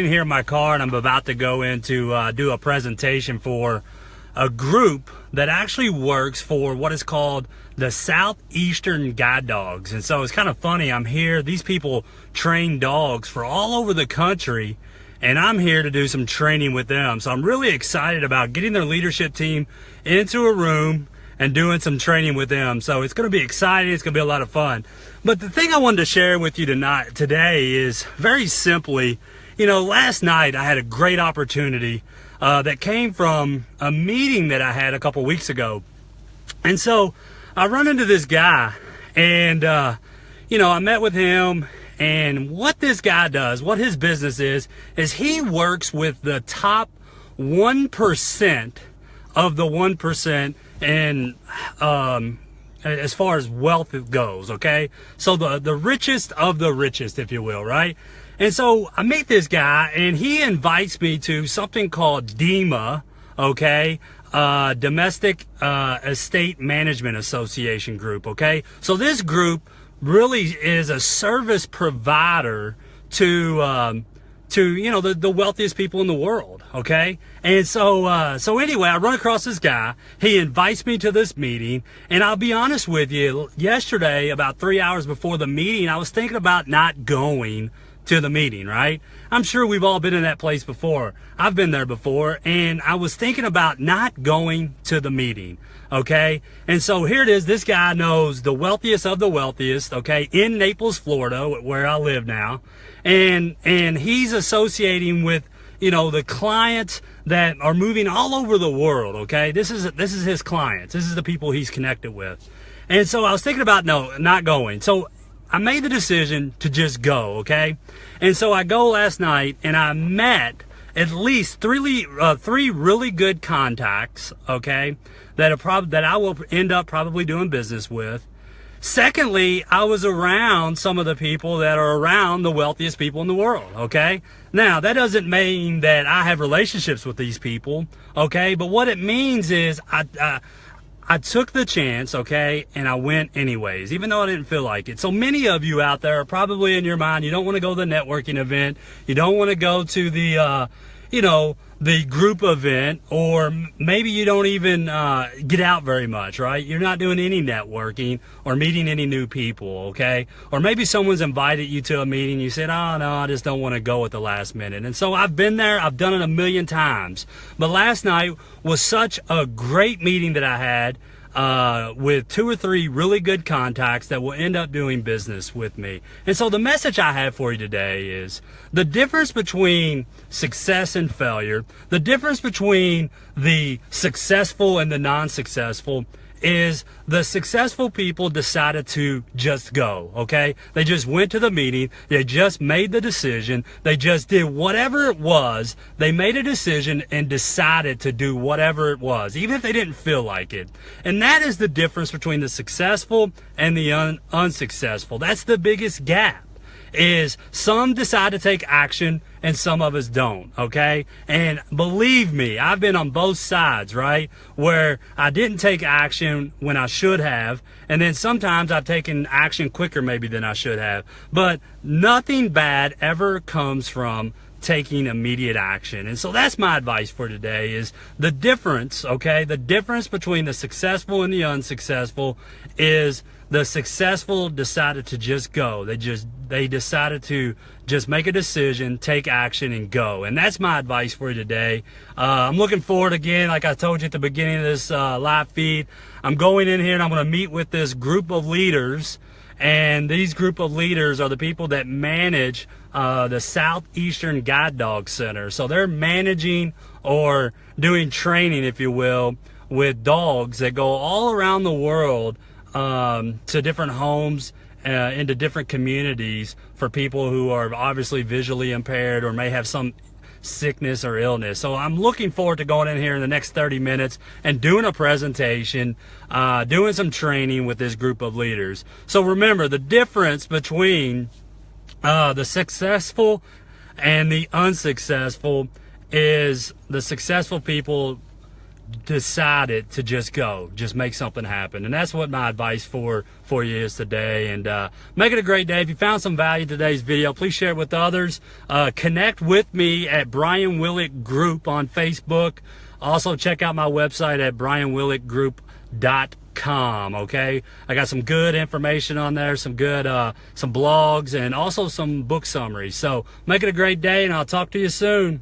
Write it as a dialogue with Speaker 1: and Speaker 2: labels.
Speaker 1: here in my car, and I'm about to go in to do a presentation for a group that actually works for what is called the Southeastern Guide Dogs. And so it's kind of funny, I'm here, these people train dogs for all over the country, and I'm here to do some training with them. So I'm really excited about getting their leadership team into a room and doing some training with them. So it's going to be exciting. It's going to be a lot of fun. But the thing I wanted to share with you today is very simply, last night I had a great opportunity that came from a meeting that I had a couple weeks ago. And so I run into this guy, and I met with him, and what this guy does, what his business is he works with the top 1% of the 1%, and as far as wealth goes, okay? So the richest of the richest, if you will, right? And so I meet this guy, and he invites me to something called DEMA, okay? Domestic Estate Management Association group, okay? So this group really is a service provider to the wealthiest people in the world, okay? And so anyway, I run across this guy. He invites me to this meeting, and I'll be honest with you, yesterday, about 3 hours before the meeting, I was thinking about not going to the meeting, right? I'm sure we've all been in that place before. I've been there before, and I was thinking about not going to the meeting, okay? And so here it is. This guy knows the wealthiest of the wealthiest, okay, in Naples, Florida, where I live now. And he's associating with, the clients that are moving all over the world, okay? This is his clients. This is the people he's connected with. And so I was thinking about not going. So I made the decision to just go, okay? And so I go last night, and I met at least three really good contacts, okay, that I will end up probably doing business with. Secondly, I was around some of the people that are around the wealthiest people in the world, okay? Now, that doesn't mean that I have relationships with these people, okay? But what it means is I took the chance, okay, and I went anyways, even though I didn't feel like it. So many of you out there are probably in your mind, you don't want to go to the networking event, you don't want to go to the, the group event, or maybe you don't even get out very much, right? You're not doing any networking or meeting any new people, okay? Or maybe someone's invited you to a meeting, you said, oh no, I just don't want to go at the last minute. And so I've been there, I've done it a million times. But last night was such a great meeting that I had with 2 or 3 really good contacts that will end up doing business with me. And so the message I have for you today is the difference between success and failure, the difference between the successful and the non-successful is the successful people decided to just go, okay? They just went to the meeting, they just made the decision, they just did whatever it was, they made a decision and decided to do whatever it was, even if they didn't feel like it. And that is the difference between the successful and the unsuccessful. That's the biggest gap, is some decide to take action and some of us don't, okay? And believe me, I've been on both sides, right? Where I didn't take action when I should have, and then sometimes I've taken action quicker maybe than I should have. But nothing bad ever comes from taking immediate action. And so that's my advice for today, is the difference, okay? The difference between the successful and the unsuccessful is the successful decided to just go. They decided to just make a decision, take action, and go. And that's my advice for you today. I'm looking forward, again, like I told you at the beginning of this live feed, I'm going in here and I'm going to meet with this group of leaders. And these group of leaders are the people that manage the Southeastern Guide Dog Center. So they're managing or doing training, if you will, with dogs that go all around the world to different homes, into different communities for people who are obviously visually impaired or may have some sickness or illness. So I'm looking forward to going in here in the next 30 minutes and doing a presentation, doing some training with this group of leaders. So remember, the difference between the successful and the unsuccessful is the successful people decided to just go, just make something happen. And that's what my advice for you is today. And make it a great day. If you found some value in today's video, please share it with others. Connect with me at Brian Willick Group on Facebook. Also check out my website at brianwillickgroup.com. Okay, I got some good information on there, some good some blogs, and also some book summaries. So make it a great day, and I'll talk to you soon.